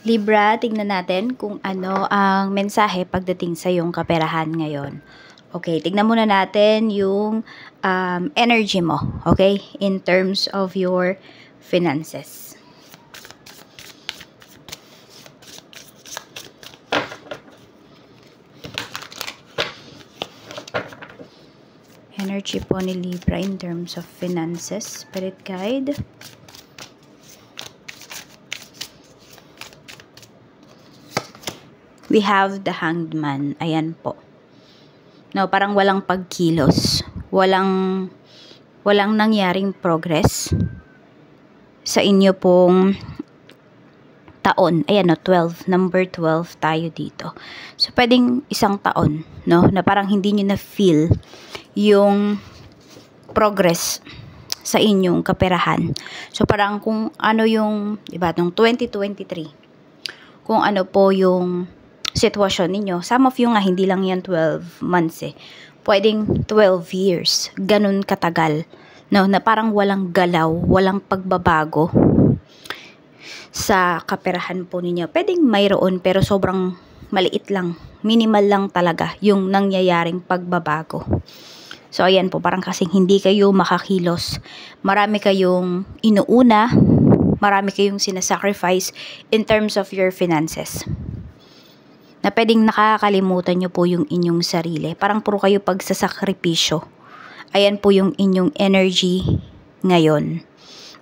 Libra, tignan natin kung ano ang mensahe pagdating sa iyong kaperahan ngayon. Okay, tignan muna natin yung energy mo, okay, in terms of your finances. Energy po ni Libra in terms of finances, Spirit Guide. We have the Hanged Man. Ayan po. No, parang walang pagkilos. Walang nangyaring progress sa inyo pong taon. Ayan no, 12. Number 12 tayo dito. So, pwedeng isang taon, no? Na parang hindi nyo na-feel yung progress sa inyong kaperahan. So, parang kung ano yung, diba, nung 2023, kung ano po yung sitwasyon ninyo. Some of you nga, hindi lang yan 12 months eh. Pwedeng 12 years. Ganun katagal. No, na parang walang galaw, walang pagbabago sa kaperahan po ninyo. Pwedeng mayroon pero sobrang maliit lang. Minimal lang talaga yung nangyayaring pagbabago. So, ayan po, parang kasing hindi kayo makakilos. Marami kayong inuuna, marami kayong sinasacrifice in terms of your finances. Na pwedeng nakakalimutan nyo po yung inyong sarili. Parang puro kayo pagsasakripisyo. Ayan po yung inyong energy ngayon.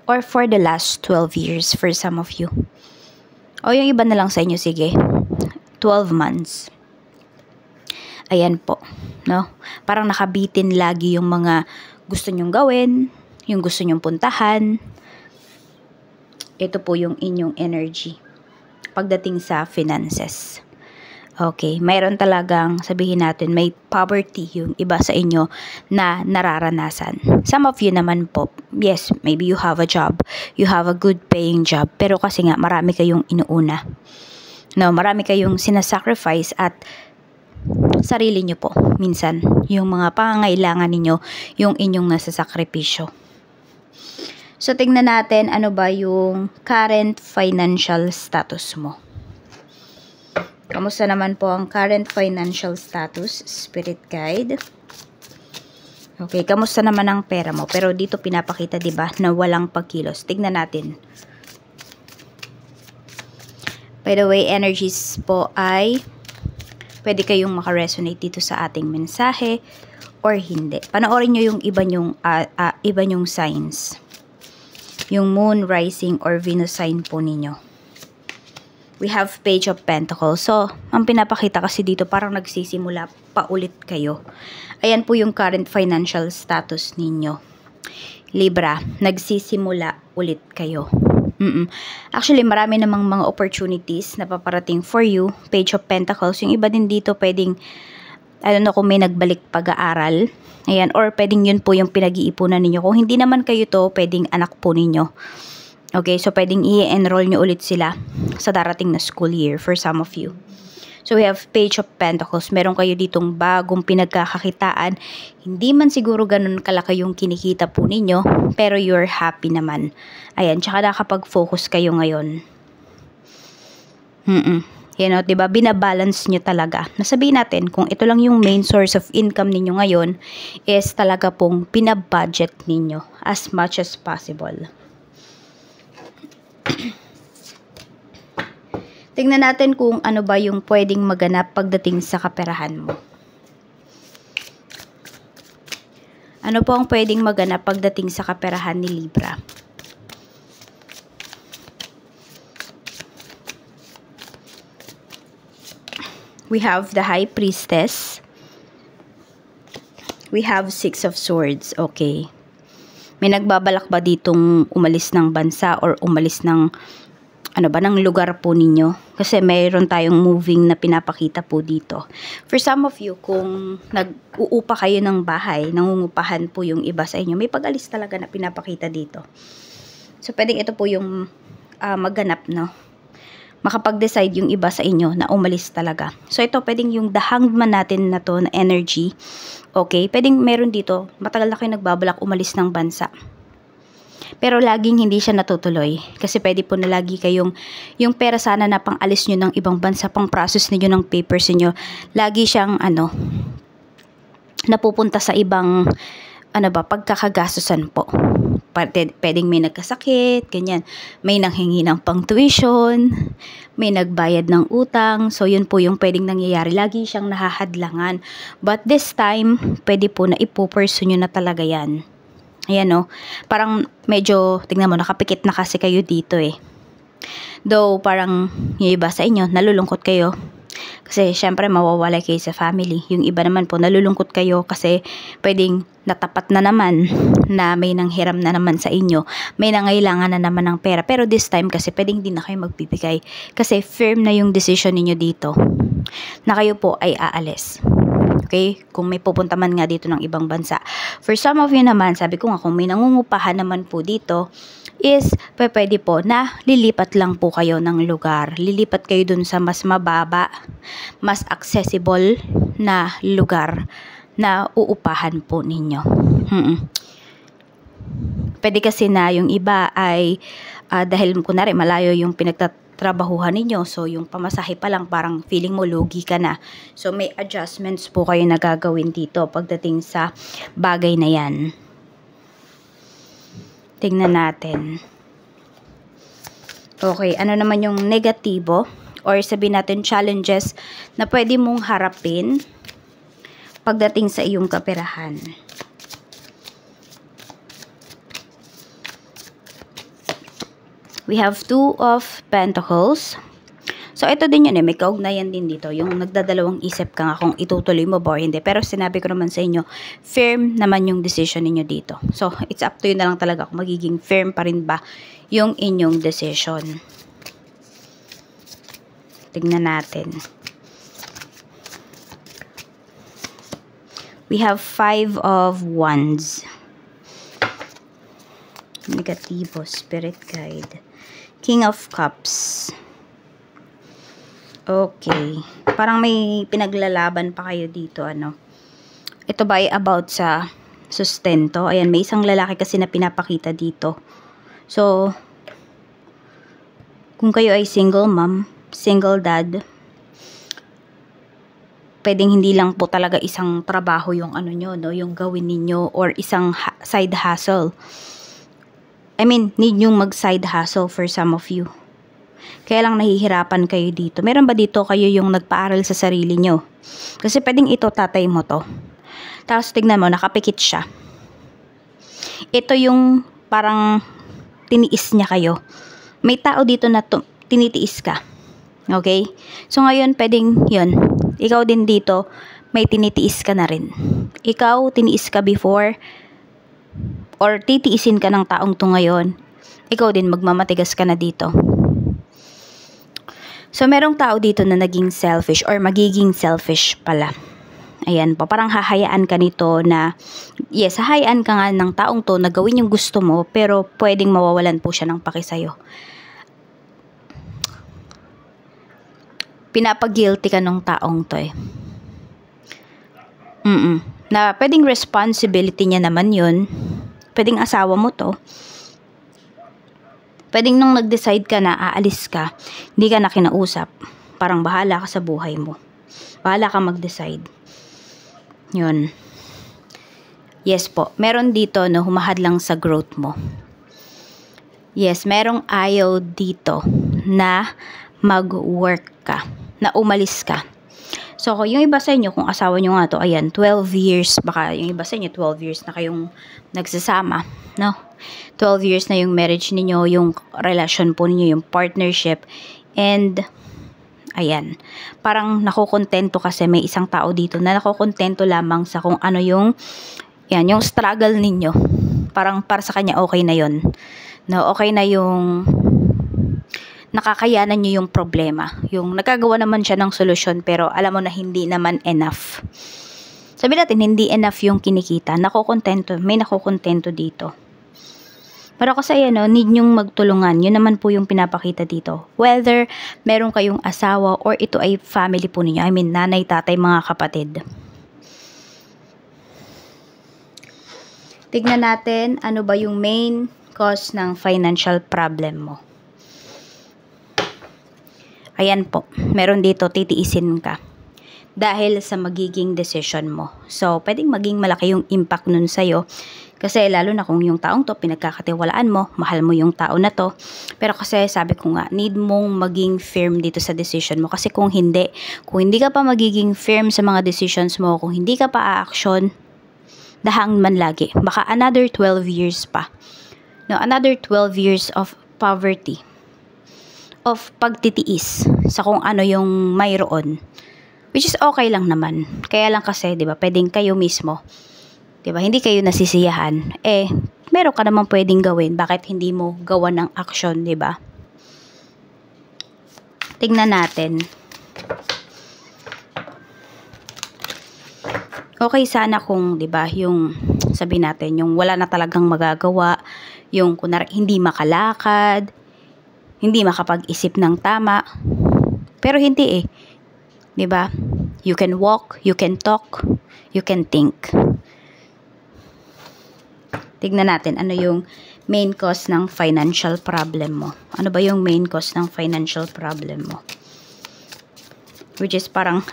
Or for the last 12 years for some of you. O yung iba na lang sa inyo, sige. 12 months. Ayan po. No? Parang nakabitin lagi yung mga gusto nyong gawin, yung gusto nyong puntahan. Ito po yung inyong energy pagdating sa finances. Okay, mayroon talagang, sabihin natin, may poverty yung iba sa inyo na nararanasan. Some of you naman po, yes, maybe you have a job, you have a good paying job, pero kasi nga marami kayong inuuna. No, marami kayong sinasacrifice at sarili nyo po. Minsan, yung mga pangangailangan ninyo, yung inyong nasasakripisyo. So, tingnan natin ano ba yung current financial status mo. Kamusta naman po ang current financial status, Spirit Guide? Okay, kamusta naman ang pera mo? Pero dito pinapakita, 'di ba, na walang pagkilos. Tignan natin. By the way, energies po ay pwede kayong makaresonate dito sa ating mensahe or hindi. Panoorin nyo yung iba nyong signs. Yung moon, rising, or Venus sign po ninyo. We have Page of Pentacles. So, ang pinapakita kasi dito, parang nagsisimula pa ulit kayo. Ayan po yung current financial status ninyo. Libra, nagsisimula ulit kayo. Actually, marami namang mga opportunities na paparating for you. Page of Pentacles. Yung iba din dito, pwedeng, I don't know kung may nagbalik pag-aaral. Ayan, or pwedeng yun po yung pinag-iipunan ninyo. Kung hindi naman kayo to, pwedeng anak po ninyo. Okay, so pwedeng i-enroll nyo ulit sila sa darating na school year for some of you. So we have Page of Pentacles. Meron kayo ditong bagong pinagkakakitaan. Hindi man siguro ganun kalaki yung kinikita po ninyo, pero you're happy naman. Ayan, tsaka nakapag-focus kayo ngayon. Yan o, diba? Binabalance nyo talaga. Nasabihin natin, kung ito lang yung main source of income ninyo ngayon, is talaga pong pinabudget ninyo as much as possible. Tingnan natin kung ano ba yung pwedeng maganap pagdating sa kaperahan mo. Ano po ang pwedeng maganap pagdating sa kaperahan ni Libra? We have the High Priestess. We have Six of Swords. Okay. May nagbabalak ba ditong umalis ng bansa or umalis ng ng lugar po ninyo? Kasi mayroon tayong moving na pinapakita po dito. For some of you, kung nag-uupa kayo ng bahay, nangungupahan po yung iba sa inyo, may pag-alis talaga na pinapakita dito. So, pwedeng ito po yung magganap, no? Makapag-decide yung iba sa inyo na umalis talaga. So, ito pwedeng yung the Hanged Man natin na to, na energy. Okay? Pwedeng meron dito, matagal na kayo nagbabalak umalis ng bansa. Pero laging hindi siya natutuloy. Kasi pwede po na lagi kayong, yung pera sana na pang alis nyo ng ibang bansa, pang process niyo ng papers niyo, lagi siyang napupunta sa ibang pagkakagastusan po. Pwedeng may nagkasakit, ganyan. May nanghingi ng pang tuition, may nagbayad ng utang. So, yun po yung pwedeng nangyayari. Lagi siyang nahahadlangan. But this time, pwede po na ipupursue nyo na talaga yan. Ayan o. Parang medyo, tingnan mo, nakapikit na kasi kayo dito eh. Though, parang yung iba sa inyo, nalulungkot kayo. Kasi syempre mawawala kayo sa family. Yung iba naman po nalulungkot kayo kasi pwedeng natapat na naman na may nanghiram na naman sa inyo. May nangailangan na naman ng pera. Pero this time kasi pwedeng hindi na kayo magbibigay. Kasi firm na yung decision niyo dito na kayo po ay aalis. Okay? Kung may pupunta man nga dito ng ibang bansa. For some of you naman, sabi ko nga kung may nangungupahan naman po dito, is pwede po na lilipat lang po kayo ng lugar. Lilipat kayo dun sa mas mababa, mas accessible na lugar na uupahan po ninyo. Pwede kasi na yung iba ay dahil kunwari malayo yung pinagtatrabahuhan ninyo, so yung pamasahe pa lang parang feeling mo lugi ka na. So may adjustments po kayo na gagawin dito pagdating sa bagay na yan. Tingnan natin. Okay, ano naman yung negatibo or sabihin natin challenges na pwede mong harapin pagdating sa iyong kaperahan. We have 2 of Pentacles. So, ito din yun eh. May kaugnayan din dito. Yung nagdadalawang isip ka nga kung itutuloy mo ba o hindi. Pero sinabi ko naman sa inyo, firm naman yung decision ninyo dito. So, it's up to you na lang talaga kung magiging firm pa rin ba yung inyong decision. Tignan natin. We have 5 of Wands. Negatibo, Spirit Guide. King of Cups. Okay. Parang may pinaglalaban pa kayo dito, Ito ba ay about sa sustento? Ayan, may isang lalaki kasi na pinapakita dito. So, kung kayo ay single mom, single dad, pwedeng hindi lang po talaga isang trabaho yung nyo, yung gawin ninyo or isang side hustle. I mean, need nyong mag-side hustle for some of you. Kaya lang nahihirapan kayo dito. Meron ba dito kayo yung nagpaaral sa sarili nyo? Kasi pwedeng ito, tatay mo to. Tapos tignan mo, nakapikit siya. Ito yung parang tiniis niya kayo. May tao dito na tinitiis ka. Okay? So ngayon, pwedeng yun. Ikaw din dito, may tinitiis ka na rin. Ikaw, tiniis ka before, or titiisin ka ng taong to ngayon. Ikaw din, magmamatigas ka na dito. So, merong tao dito na naging selfish or magiging selfish pala. Ayan po, parang hahayaan ka nito na, yes, hahayaan ka nga ng taong to na gawin yung gusto mo, pero pwedeng mawawalan po siya ng paki sa'yo. Pinapag-guilty ka ng taong to eh. Na pwedeng responsibility niya naman yun. Pwedeng asawa mo to. Pwedeng nung nag-decide ka na aalis ka, hindi ka na kinausap. Parang bahala ka sa buhay mo. Bahala ka mag-decide. Yun. Yes po. Meron dito na humahad lang sa growth mo. Yes, merong ayaw dito na mag-work ka. Na umalis ka. So, yung iba sa inyo, kung asawa nyo nga to, ayan, 12 years, baka yung iba sa inyo, 12 years na kayong nagsasama, no? 12 years na yung marriage ninyo, yung relasyon po ninyo, yung partnership, and, ayan, parang nakukontento kasi may isang tao dito na nakukontento lamang sa kung ano yung, yan, yung struggle ninyo. Parang para sa kanya, okay na yon, no? Okay na yung nakakayanan nyo yung problema. Yung nagkagawa naman siya ng solusyon pero alam mo na hindi naman enough. Sabi natin, hindi enough yung kinikita. Nakukontento. May nakukontento dito. Pero kasi need nyong magtulungan. Yun naman po yung pinapakita dito. Whether meron kayong asawa or ito ay family po ninyo. I mean, nanay, tatay, mga kapatid. Tignan natin ano ba yung main cause ng financial problem mo. Ayan po, meron dito titiisin ka dahil sa magiging decision mo. So, pwedeng maging malaki yung impact nun sa'yo. Kasi lalo na kung yung taong to, pinagkakatiwalaan mo, mahal mo yung tao na to. Pero kasi sabi ko nga, need mong maging firm dito sa decision mo. Kasi kung hindi ka pa magiging firm sa mga decisions mo, kung hindi ka pa a-action, dahang man lagi. Baka another 12 years pa. No, another 12 years of poverty. Of pagtitiis sa kung ano yung mayroon. Which is okay lang naman. Kaya lang kasi, di ba, pwedeng kayo mismo, di ba, hindi kayo nasisiyahan. Meron ka naman pwedeng gawin. Bakit hindi mo gawa ng action, di ba? Tingnan natin. Okay sana kung, di ba, yung, sabi natin, yung wala na talagang magagawa, yung kunwari hindi makalakad, hindi makapag-isip ng tama. Pero hindi eh. 'Di ba? You can walk, you can talk, you can think. Tignan natin ano yung main cause ng financial problem mo. Ano ba yung main cause ng financial problem mo? Which is parang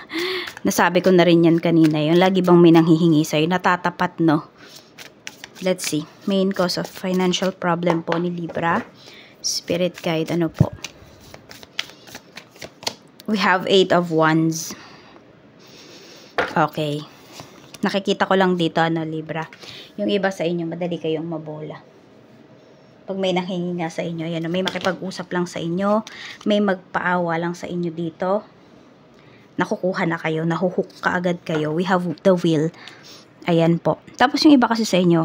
nasabi ko na rin yan kanina. Yung lagi bang may nanghihingi sa'yo, natatapat, no? Let's see. Main cause of financial problem po ni Libra. Spirit guide, ano po? We have 8 of Wands. Okay. Nakikita ko lang dito, ano, Libra. Yung iba sa inyo, madali kayong mabola. Pag may nanghingi nga sa inyo, yan, may makipag-usap lang sa inyo, may magpaawa lang sa inyo dito, nakukuha na kayo, nahuhook kaagad kayo. We have the will. Ayan po. Tapos yung iba kasi sa inyo,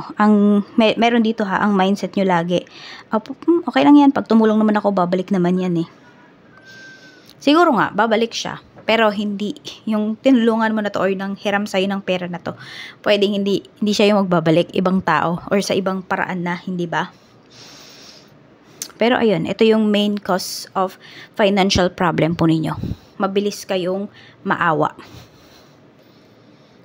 meron dito ha, ang mindset nyo lagi, okay lang yan, pag tumulong naman ako, babalik naman yan eh. Siguro nga, babalik siya. Pero hindi, yung tinulungan mo na to or nang hiram sa'yo ng pera na to, pwedeng hindi siya yung magbabalik, ibang tao or sa ibang paraan na, hindi ba? Pero ayun, ito yung main cause of financial problem po ninyo. Mabilis kayong maawa.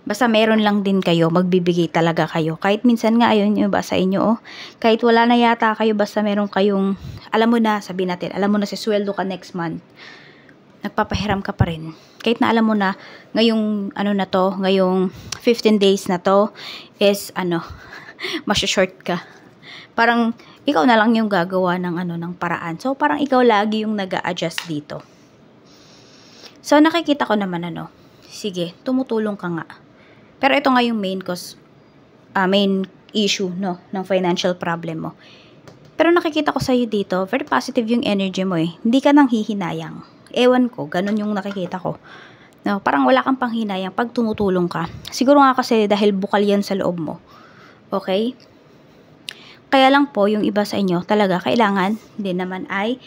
Basta meron lang din kayo, magbibigay talaga kayo. Kahit minsan nga, ayun yung iba sa inyo, oh, kahit wala na yata kayo, basta meron kayong, alam mo na, sabihin natin, alam mo na si sweldo ka next month, nagpapahiram ka pa rin. Kahit na alam mo na, ngayong, ano na to, ngayong 15 days na to, is, masya-short ka. Parang, ikaw na lang yung gagawa ng, ng paraan. So, parang ikaw lagi yung nag-a-adjust dito. So, nakikita ko naman, sige, tumutulong ka nga. Pero ito nga yung main cause, main issue, no, ng financial problem mo. Pero nakikita ko sa'yo dito, very positive yung energy mo eh. Hindi ka nang hihinayang. Ewan ko, ganun yung nakikita ko. No, parang wala kang panghinayang pag tumutulong ka. Siguro nga kasi dahil bukal yan sa loob mo. Okay? Kaya lang po, yung iba sa inyo, talaga kailangan din naman ay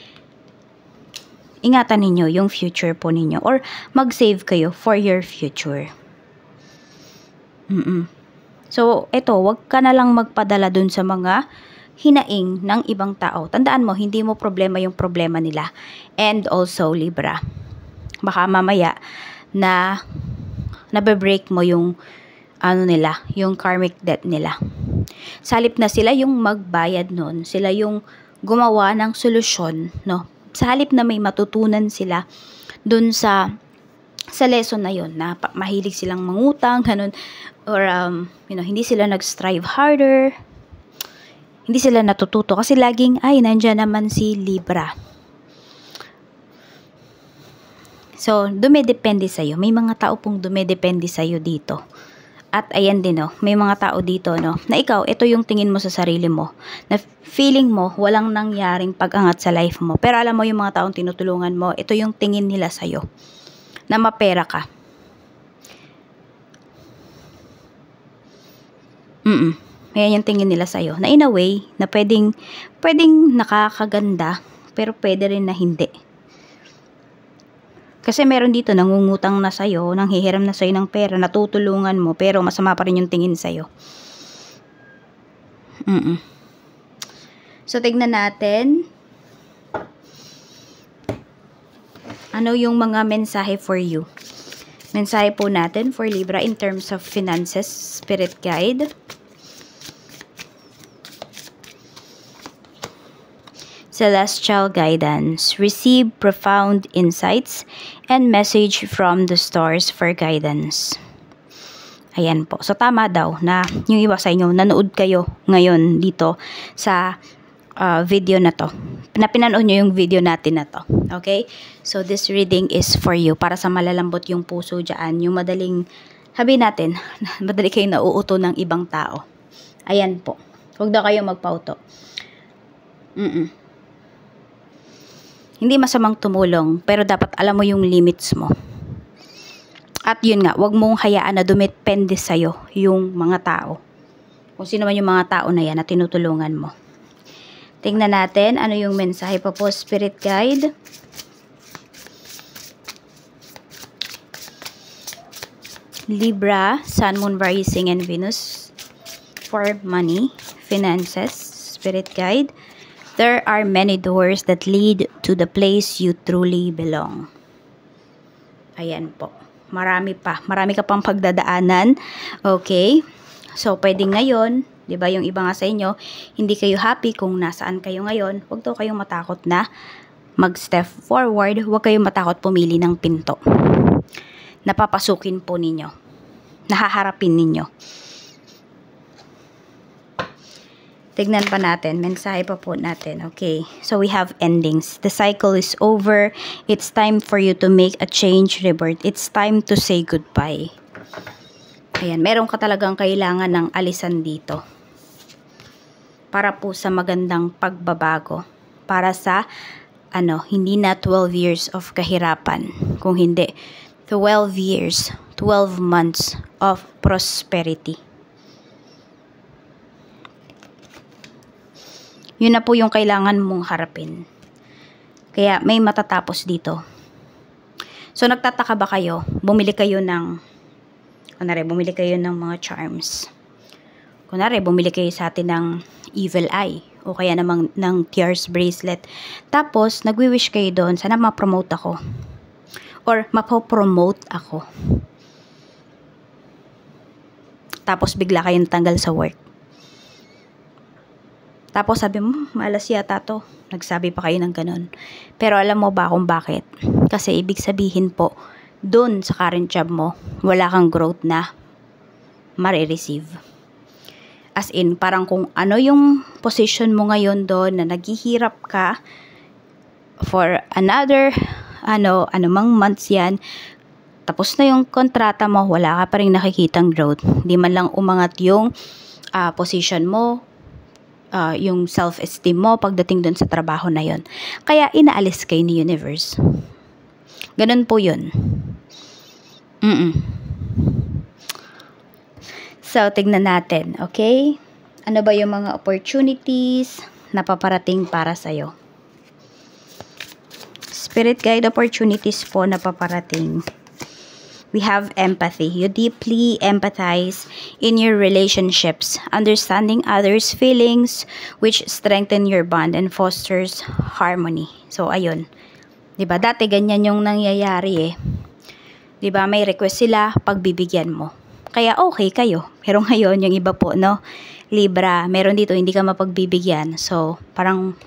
ingatan ninyo yung future po ninyo or mag-save kayo for your future. So, eto, wag ka na lang magpadala dun sa mga hinaing ng ibang tao. Tandaan mo, hindi mo problema yung problema nila. And also, Libra, baka mamaya na nabe-break mo yung nila, yung karmic debt nila. Sa halip na sila yung magbayad nun, sila yung gumawa ng solusyon, no? Sa halip na may matutunan sila dun sa lesson na yun, na mahilig silang mangutang, ganun, or hindi sila nag-strive harder, hindi sila natututo kasi laging, nandyan naman si Libra. So, dumedepende sa'yo. May mga tao pong dumedepende sa'yo dito. At ayan din, may mga tao dito, na ikaw, ito yung tingin mo sa sarili mo. Na feeling mo, walang nangyaring pag-angat sa life mo. Pero alam mo, yung mga taong tinutulungan mo, ito yung tingin nila sa'yo. Na mapera ka. Ayan yung tingin nila sa'yo. Na in a way, na pwedeng nakakaganda, pero pwede rin na hindi. Kasi meron dito, nangungutang na sa'yo, nanghihiram na sa'yo ng pera, natutulungan mo, pero masama pa rin yung tingin sa'yo. So, tignan natin. Ano yung mga mensahe for you? Mensahe po natin for Libra in terms of finances, spirit guide. celestial guidance. Receive profound insights and message from the stars for guidance. Ayan po. So, tama daw na yung iba sa inyo, nanood kayo ngayon dito sa video na to. Pinanood nyo yung video natin na to. Okay? So, this reading is for you. Para sa malalambot yung puso dyan. Yung madaling, sabihin natin, madali kayo nauuto ng ibang tao. Ayan po. Huwag daw kayo magpauto. Hindi masamang tumulong, pero dapat alam mo yung limits mo. At yun nga, wag mong hayaan na dumepende sa'yo yung mga tao. Kung sino man yung mga tao na yan na tinutulungan mo. Tingnan natin ano yung mensahe pa po, Spirit Guide. Libra, Sun, Moon, Rising, and Venus. For money, finances, Spirit Guide. There are many doors that lead to the place you truly belong. Ayan po. Marami pa. Marami ka pang pagdadaanan. Okay? So, pwede ngayon, di ba yung iba nga sa inyo, hindi kayo happy kung nasaan kayo ngayon. Huwag daw kayong matakot na mag-step forward. Huwag kayong matakot pumili ng pinto. Napapasukin po ninyo. Nahaharapin ninyo. Tignan pa natin. Mensahe pa po natin. Okay. So, we have endings. The cycle is over. It's time for you to make a change, rebirth. It's time to say goodbye. Ayan. Meron ka talagang kailangan ng alisan dito. Para po sa magandang pagbabago. Para sa, hindi na 12 years of kahirapan. Kung hindi, 12 years, 12 months of prosperity. Yun na po yung kailangan mong harapin. Kaya may matatapos dito. So, nagtataka ba kayo? Bumili kayo ng mga charms. Kunwari, bumili kayo sa atin ng evil eye. O kaya namang ng tears bracelet. Tapos, nagwi-wish kayo doon. Sana ma-promote ako. Or, mapopromote ako. Tapos, bigla kayong tanggal sa work. Tapos sabi mo, malas yata to. Nagsabi pa kayo ng ganun. Pero alam mo ba kung bakit? Kasi ibig sabihin po, dun sa current job mo, wala kang growth na marireceive. As in, parang kung ano yung position mo ngayon doon na naghihirap ka for another, anumang months yan, tapos na yung kontrata mo, wala ka pa rin nakikitang growth. Di man lang umangat yung position mo, yung self-esteem mo pagdating dun sa trabaho na yon. Kaya inaalis kayo ni universe. Ganun po yun. So, tignan natin. Okay? Ano ba yung mga opportunities na paparating para sa'yo? Spirit guide opportunities po na paparating. We have empathy. You deeply empathize in your relationships, understanding others' feelings, which strengthen your bond and fosters harmony. So, ayun. Diba? Dati ganyan yung nangyayari eh. Diba? May request sila, pagbibigyan mo. Kaya okay kayo. Pero ngayon, yung iba po, no? Libra, meron dito, hindi ka mapagbibigyan. So, parang,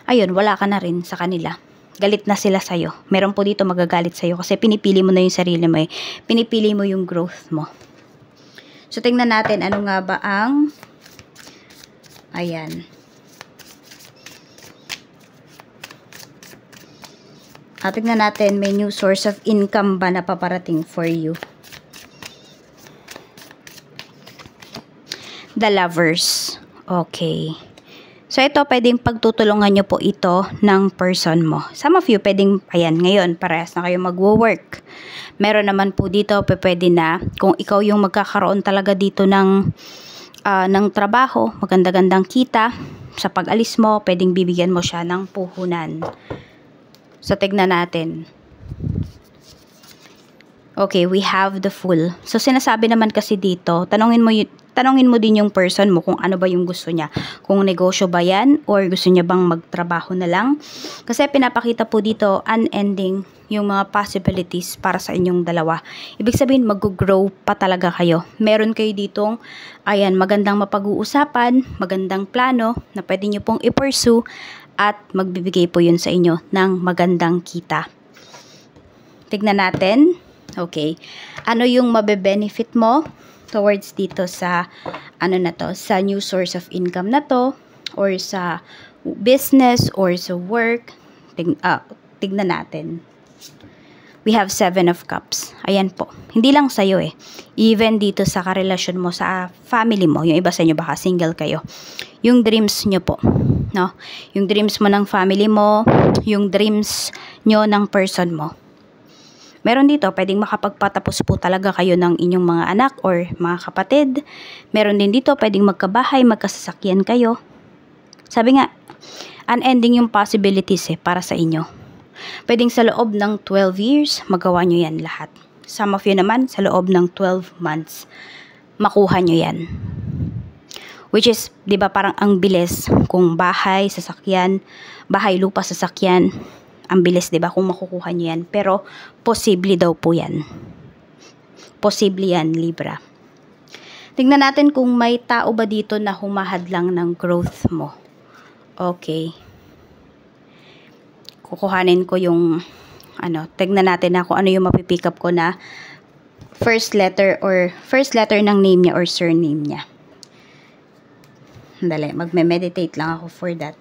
ayun, wala ka na rin sa kanila. Galit na sila sa'yo. Meron po dito magagalit sa'yo kasi pinipili mo na yung sarili mo eh. Pinipili mo yung growth mo. So, tingnan natin ano nga ba ang ayan. Tingnan natin may new source of income ba na paparating for you. The Lovers. Okay. So, ito, pwedeng pagtutulungan nyo po ito ng person mo. Some of you, pwedeng, ayan, ngayon, parehas na kayo magwo-work. Meron naman po dito, pwede na, kung ikaw yung magkakaroon talaga dito ng trabaho, maganda-gandang kita, sa pag-alis mo, pwedeng bibigyan mo siya ng puhunan. So, tignan natin. Okay, we have the Fool. So, sinasabi naman kasi dito, tanongin mo din yung person mo kung ano ba yung gusto niya. Kung negosyo ba yan or gusto niya bang magtrabaho na lang. Kasi pinapakita po dito unending yung mga possibilities para sa inyong dalawa. Ibig sabihin mag-grow pa talaga kayo. Meron kayo ditong magandang mapag-uusapan, magandang plano na pwede nyo pong i-pursue at magbibigay po yun sa inyo ng magandang kita. Tignan natin. Okay. Ano yung mabe-benefit mo towards dito sa sa new source of income na to, or sa business, or sa work. Tignan natin. We have 7 of Cups. Ayan po. Hindi lang sa'yo eh. Even dito sa karelasyon mo, sa family mo. Yung iba sa inyo baka single kayo. Yung dreams nyo po. No? Yung dreams mo ng family mo. Yung dreams nyo ng person mo. Meron dito, pwedeng makapagpatapos po talaga kayo ng inyong mga anak or mga kapatid. Meron din dito, pwedeng magkabahay, magkasasakyan kayo. Sabi nga, unending yung possibilities para sa inyo. Pwedeng sa loob ng 12 years, magawa nyo yan lahat. Some of you naman, sa loob ng 12 months, makuha nyo yan. Which is, di ba parang ang bilis kung bahay, sasakyan, bahay, lupa, sasakyan. Ang bilis, di ba, kung makukuha nyo yan. Pero, posible daw po yan. Posible yan, Libra. Tingnan natin kung may tao ba dito na humahadlang ng growth mo. Okay. Kukuhanin ko yung tignan natin na kung ano yung mapipick up ko na first letter ng name niya or surname niya. Dali, magme-meditate lang ako for that.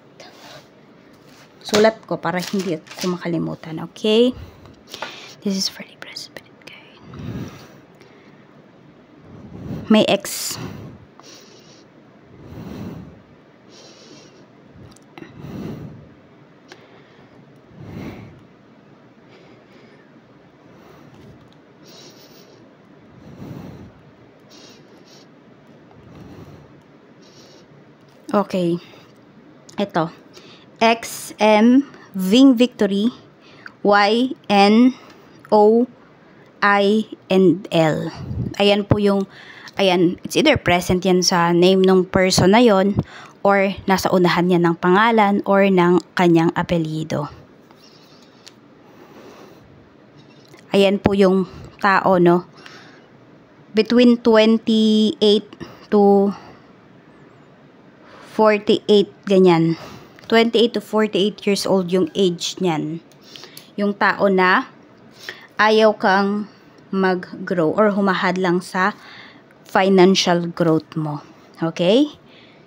Sulat ko para hindi ko makalimutan, okay? This is for Libra Spirit Guide. May X. Okay. Ito. X, M, Ving Victory, Y, N, O, I, and L. Ayan po yung, it's either present yan sa name ng person na yon, or nasa unahan yan ng pangalan, or ng kanyang apelyido. Ayan po yung tao, no? Between 28 to 48, ganyan. 28 to 48 years old yung age niyan. Yung tao na ayaw kang mag-grow or humahadlang sa financial growth mo. Okay?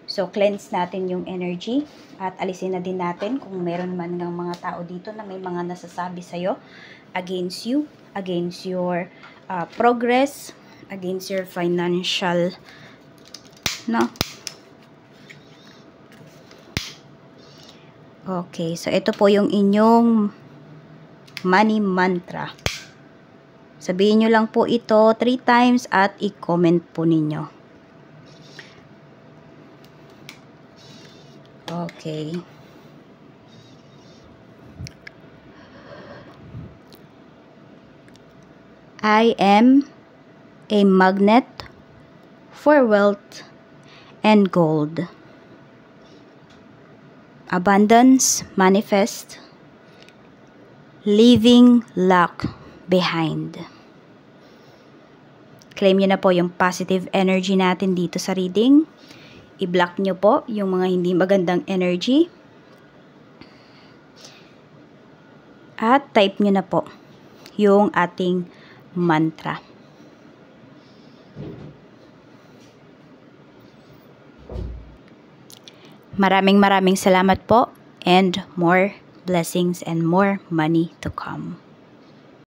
So, cleanse natin yung energy at alisin na din natin kung meron man ng mga tao dito na may mga nasasabi sa'yo against you, against your progress, against your financial, no? Okay, so ito po yung inyong money mantra. Sabihin nyo lang po ito 3 times at i-comment po ninyo. Okay. I am a magnet for wealth and gold. Abundance manifest, leaving lack behind. Claim nyo na po yung positive energy natin dito sa reading. I-block nyo po yung mga hindi magandang energy. At type nyo na po yung ating mantra. Maraming salamat po, and more blessings and more money to come.